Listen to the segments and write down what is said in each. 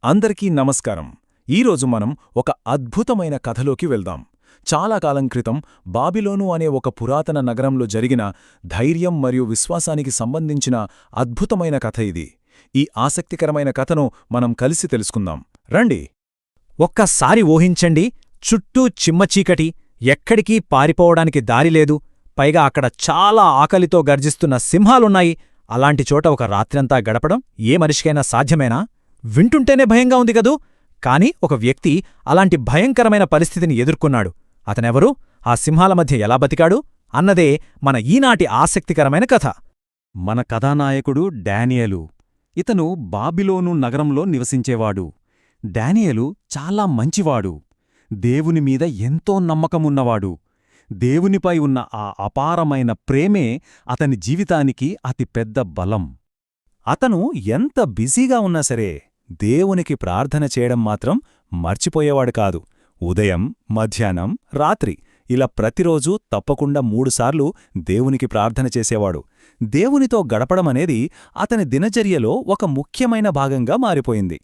అందరికీ నమస్కారం. ఈరోజు మనం ఒక అద్భుతమైన కథలోకి వెళ్దాం. చాలా కాలం క్రితం బాబిలోను అనే ఒక పురాతన నగరంలో జరిగిన ధైర్యం మరియు విశ్వాసానికి సంబంధించిన అద్భుతమైన కథ ఇది. ఈ ఆసక్తికరమైన కథను మనం కలిసి తెలుసుకుందాం. రండి. ఒక్కసారి ఊహించండి, చుట్టూ చిమ్మచీకటి, ఎక్కడికీ పారిపోవడానికి దారిలేదు. పైగా అక్కడ చాలా ఆకలితో గర్జిస్తున్న సింహాలున్నాయి. అలాంటి చోట ఒక రాత్రంతా గడపడం ఏ మనిషికైనా సాధ్యమేనా? వింటుంటేనే భయంగా ఉంది కదూ. కాని ఒక వ్యక్తి అలాంటి భయంకరమైన పరిస్థితిని ఎదుర్కొన్నాడు. అతనెవరు? ఆ సింహాల మధ్య ఎలా బతికాడు అన్నదే మన ఈనాటి ఆసక్తికరమైన కథ. మన కథానాయకుడు డానియేలు. ఇతను బాబిలోను నగరంలో నివసించేవాడు. డానియేలు చాలా మంచివాడు. దేవుని మీద ఎంతో నమ్మకమున్నవాడు. దేవునిపై ఉన్న ఆ అపారమైన ప్రేమే అతని జీవితానికి అతిపెద్ద బలం. అతను ఎంత బిజీగా ఉన్నా సరే దేవునికి ప్రార్థన చేయడం మాత్రం మర్చిపోయేవాడు కాదు. ఉదయం, మధ్యాహ్నం, రాత్రి ఇలా ప్రతిరోజూ తప్పకుండా 3 సార్లు దేవునికి ప్రార్థన చేసేవాడు. దేవునితో గడపడమనేది అతని దినచర్యలో ఒక ముఖ్యమైన భాగంగా మారిపోయింది.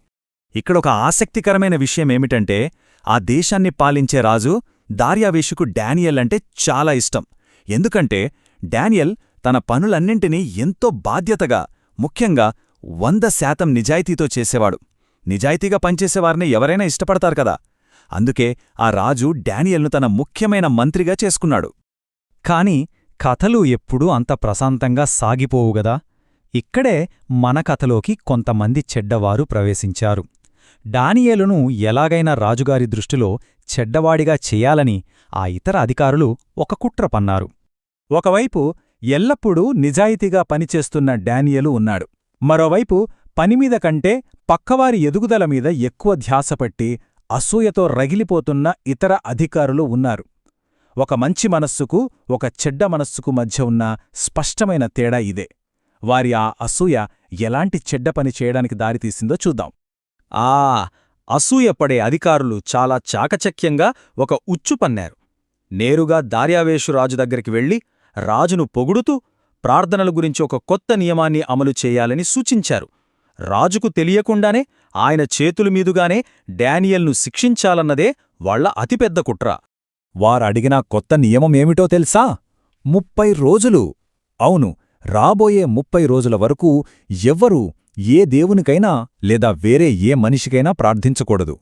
ఇక్కడొక ఆసక్తికరమైన విషయమేమిటంటే, ఆ దేశాన్ని పాలించే రాజు దార్యావేషుకు డానియేల్ అంటే చాలా ఇష్టం. ఎందుకంటే డానియేల్ తన పనులన్నింటినీ ఎంతో బాధ్యతగా, ముఖ్యంగా 100% నిజాయితీతో చేసేవాడు. నిజాయితీగా పనిచేసేవారిని ఎవరైనా ఇష్టపడతారు కదా. అందుకే ఆ రాజు డానియేల్ను తన ముఖ్యమైన మంత్రిగా చేసుకున్నాడు. కాని కథలు ఎప్పుడూ అంత ప్రశాంతంగా సాగిపోవుగదా. ఇక్కడే మన కథలోకి కొంతమంది చెడ్డవారు ప్రవేశించారు. డానియేలును ఎలాగైనా రాజుగారి దృష్టిలో చెడ్డవాడిగా చెయ్యాలని ఆ ఇతర అధికారులు ఒక కుట్ర పన్నారు. ఒకవైపు ఎల్లప్పుడూ నిజాయితీగా పనిచేస్తున్న డానియేలు ఉన్నాడు. మరోవైపు పనిమీద కంటే పక్కవారి ఎదుగుదల మీద ఎక్కువ ధ్యాసపెట్టి అసూయతో రగిలిపోతున్న ఇతర అధికారులు ఉన్నారు. ఒక మంచి మనస్సుకు, ఒక చెడ్డ మనస్సుకు మధ్య ఉన్న స్పష్టమైన తేడా ఇదే. వారి ఆ అసూయ ఎలాంటి చెడ్డ పని చేయడానికి దారితీసిందో చూద్దాం. అసూయపడే అధికారులు చాలా చాకచక్యంగా ఒక ఉచ్చు పన్నారు. నేరుగా దార్యావేషు రాజు దగ్గరికి వెళ్లి రాజును పొగుడుతూ ప్రార్థనల గురించి ఒక కొత్త నియమాన్ని అమలు చేయాలని సూచించారు. రాజుకు తెలియకుండానే ఆయన చేతుల మీదుగానే డానియేల్ను శిక్షించాలన్నదే వాళ్ల అతిపెద్ద కుట్ర. వారడిగిన కొత్త నియమమేమిటో తెలుసా? 30 రోజులు. అవును, రాబోయే 30 రోజుల వరకు ఎవ్వరూ ఏ దేవునికైనా లేదా వేరే ఏ మనిషికైనా ప్రార్థించకూడదు.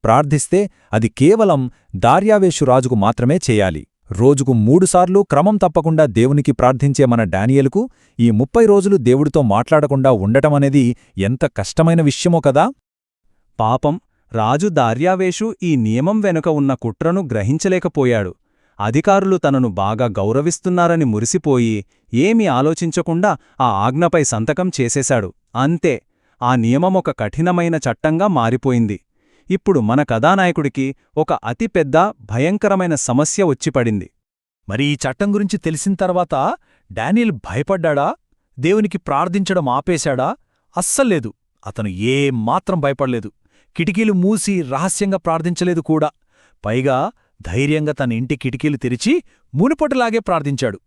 ప్రార్థిస్తే అది కేవలం దార్యావేషు రాజుకు మాత్రమే చేయాలి. రోజుకు 3 సార్లు క్రమం తప్పకుండా దేవునికి ప్రార్థించే మన డానియేలుకు ఈ 30 రోజులు దేవుడితో మాట్లాడకుండా ఉండటమనేది ఎంత కష్టమైన విషయమో కదా. పాపం, రాజు దార్యావేషు ఈ నియమం వెనుక ఉన్న కుట్రను గ్రహించలేకపోయాడు. అధికారులు తనను బాగా గౌరవిస్తున్నారని మురిసిపోయి ఏమీ ఆలోచించకుండా ఆ ఆజ్ఞపై సంతకం చేసేశాడు. అంతే, ఆ నియమమొక కఠినమైన చట్టంగా మారిపోయింది. ఇప్పుడు మన కథానాయకుడికి ఒక అతిపెద్ద భయంకరమైన సమస్య వచ్చిపడింది. మరి ఈ చట్టం గురించి తెలిసిన తర్వాత డానియేల్ భయపడ్డాడా? దేవునికి ప్రార్థించడం ఆపేశాడా? అస్సల్లేదు. అతను ఏమాత్రం భయపడలేదు. కిటికీలు మూసి రహస్యంగా ప్రార్థించలేదు కూడా. పైగా ధైర్యంగా తన ఇంటి కిటికీలు తెరిచి మునుపటిలాగే ప్రార్థించాడు.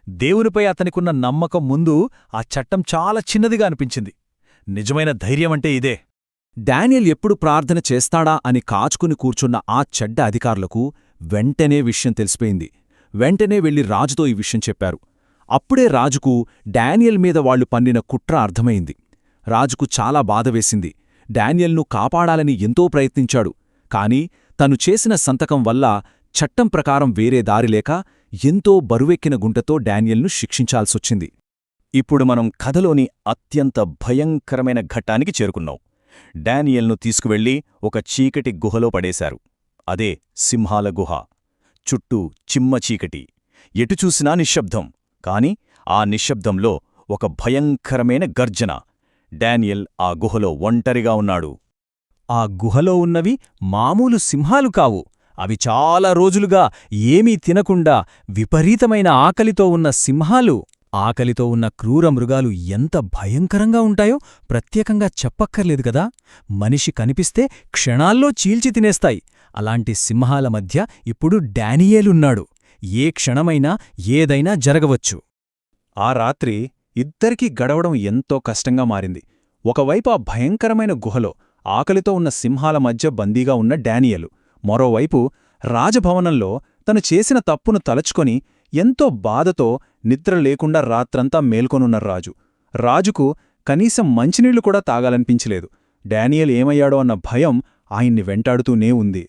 దేవునిపై అతనికున్న నమ్మకం ముందు ఆ చట్టం చాలా చిన్నదిగా అనిపించింది. నిజమైన ధైర్యమంటే ఇదే. డానియేల్ ఎప్పుడు ప్రార్థన చేస్తాడా అని కాచుకుని కూర్చున్న ఆ చెడ్డ అధికారులకు వెంటనే విషయం తెలిసిపోయింది. వెంటనే వెళ్లి రాజుతో ఈ విషయం చెప్పారు. అప్పుడే రాజుకు డానియేల్ మీద వాళ్లు పన్నిన కుట్ర అర్థమైంది. రాజుకు చాలా బాధవేసింది. డానియేల్ను కాపాడాలని ఎంతో ప్రయత్నించాడు. కాని తను చేసిన సంతకం వల్ల చట్టం ప్రకారం వేరే దారిలేక ఎంతో బరువెక్కిన గుంటతో డానియేల్ను శిక్షించాల్సొచ్చింది. ఇప్పుడు మనం కథలోని అత్యంత భయంకరమైన ఘట్టానికి చేరుకున్నాం. డానియేల్ను తీసుకువెళ్లి ఒక చీకటి గుహలో పడేశారు. అదే సింహాల గుహ. చుట్టూ చిమ్మ చీకటి, ఎటుచూసినా నిశ్శబ్దం. కాని ఆ నిశ్శబ్దంలో ఒక భయంకరమైన గర్జన. డానియేల్ ఆ గుహలో ఒంటరిగా ఉన్నాడు. ఆ గుహలో ఉన్నవి మామూలు సింహాలు కావు. అవి చాలా రోజులుగా ఏమీ తినకుండా విపరీతమైన ఆకలితో ఉన్న సింహాలు. ఆకలితో ఉన్న క్రూర మృగాలు ఎంత భయంకరంగా ఉంటాయో ప్రత్యేకంగా చెప్పక్కర్లేదు కదా. మనిషి కనిపిస్తే క్షణాల్లో చీల్చి తినేస్తాయి. అలాంటి సింహాల మధ్య ఇప్పుడు డానియేలున్నాడు. ఏ క్షణమైనా ఏదైనా జరగవచ్చు. ఆ రాత్రి ఇద్దరికీ గడవడం ఎంతో కష్టంగా మారింది. ఒకవైపు ఆ భయంకరమైన గుహలో ఆకలితో ఉన్న సింహాల మధ్య బందీగా ఉన్న డానియలు. మరోవైపు రాజభవనంలో తను చేసిన తప్పును తలచుకొని ఎంతో బాధతో నిద్ర లేకుండా రాత్రంతా మేల్కొనున్న రాజుకు కనీసం మంచినీళ్లు కూడా తాగాలనిపించలేదు. డానియల్ ఏమయ్యాడో అన్న భయం ఆయన్ని వెంటాడుతూనే ఉంది.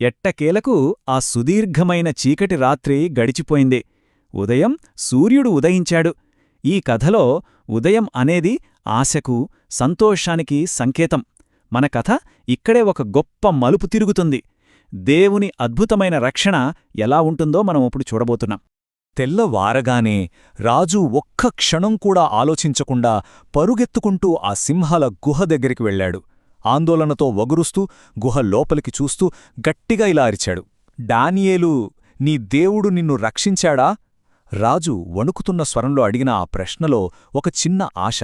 ఎట్టకేలకు ఆ సుదీర్ఘమైన చీకటి రాత్రి గడిచిపోయింది. ఉదయం సూర్యుడు ఉదయించాడు. ఈ కథలో ఉదయం అనేది ఆశకు, సంతోషానికి సంకేతం. మన కథ ఇక్కడే ఒక గొప్ప మలుపు తిరుగుతుంది. దేవుని అద్భుతమైన రక్షణ ఎలా ఉంటుందో మనం ఇప్పుడు చూడబోతున్నాం. తెల్లవారగానే రాజు ఒక్క క్షణం కూడా ఆలోచించకుండా పరుగెత్తుకుంటూ ఆ సింహాల గుహ దగ్గరికి వెళ్లాడు. ఆందోళనతో వగురుస్తూ గుహ లోపలికి చూస్తూ గట్టిగా ఇలా అరిచాడు, డానియేలూ, నీ దేవుడు నిన్ను రక్షించాడా? రాజు వణుకుతున్న స్వరంలో అడిగిన ఆ ప్రశ్నలో ఒక చిన్న ఆశ,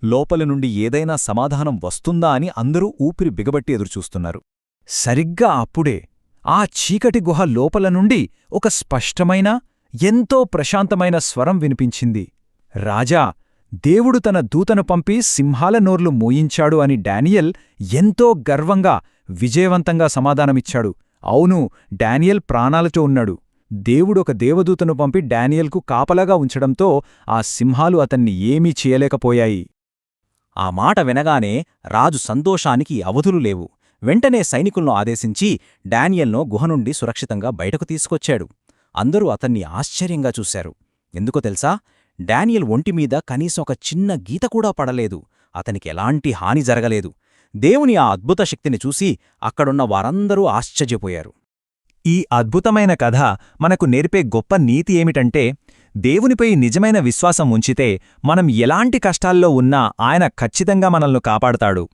లోపలి నుండి ఏదైనా సమాధానం వస్తుందా అని అందరూ ఊపిరి బిగబట్టి ఎదురుచూస్తున్నారు. సరిగ్గా అప్పుడే ఆ చీకటి గుహ లోపల నుండి ఒక స్పష్టమైన, ఎంతో ప్రశాంతమైన స్వరం వినిపించింది. రాజా, దేవుడు తన దూతను పంపి సింహాల నోర్లు మూయించాడు అని డానియల్ ఎంతో గర్వంగా, విజయవంతంగా సమాధానమిచ్చాడు. అవును, డానియల్ ప్రాణాలతో ఉన్నాడు. దేవుడొక దేవదూతను పంపి డానియల్కు కాపలాగా ఉంచడంతో ఆ సింహాలు అతన్ని ఏమీ చేయలేకపోయాయి. ఆ మాట వినగానే రాజు సంతోషానికి అవధులు లేవు. వెంటనే సైనికులను ఆదేశించి డానియల్ను గుహ నుండి సురక్షితంగా బయటకు తీసుకొచ్చాడు. అందరూ అతన్ని ఆశ్చర్యంగా చూశారు. ఎందుకో తెలుసా? డానియల్ ఒంటిమీద కనీసం ఒక చిన్న గీత కూడా పడలేదు. అతనికి ఎలాంటి హాని జరగలేదు. దేవుని ఆ అద్భుత శక్తిని చూసి అక్కడున్న వారందరూ ఆశ్చర్యపోయారు. ఈ అద్భుతమైన కథ మనకు నేర్పే గొప్ప నీతి ఏమిటంటే, దేవునిపై నిజమైన విశ్వాసం ఉంచితే మనం ఎలాంటి కష్టాల్లో ఉన్నా ఆయన ఖచ్చితంగా మనల్ని కాపాడతాడు.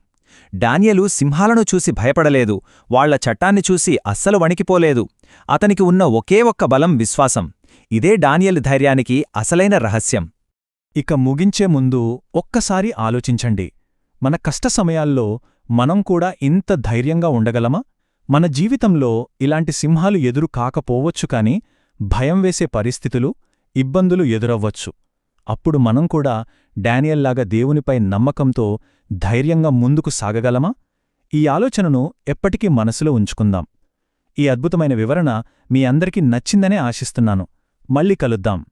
డానియలు సింహాలను చూసి భయపడలేదు. వాళ్ల చట్టాన్ని చూసి అస్సలు వణికిపోలేదు. అతనికి ఉన్న ఒకే ఒక్క బలం విశ్వాసం. ఇదే డానియలు ధైర్యానికి అసలైన రహస్యం. ఇక ముగించే ముందు ఒక్కసారి ఆలోచించండి, మన కష్ట సమయాల్లో మనం కూడా ఇంత ధైర్యంగా ఉండగలమా? మన జీవితంలో ఇలాంటి సింహాలు ఎదురు కాకపోవచ్చు కాని భయం వేసే పరిస్థితులు, ఇబ్బందులు ఎదురవ్వచ్చు. అప్పుడు మనం కూడా డానియల్లాగా దేవునిపై నమ్మకంతో ధైర్యంగా ముందుకు సాగగలమా? ఈ ఆలోచనను ఎప్పటికీ మనసులో ఉంచుకుందాం. ఈ అద్భుతమైన వివరణ మీ అందరికీ నచ్చిందనే ఆశిస్తున్నాను. మళ్ళీ కలుద్దాం.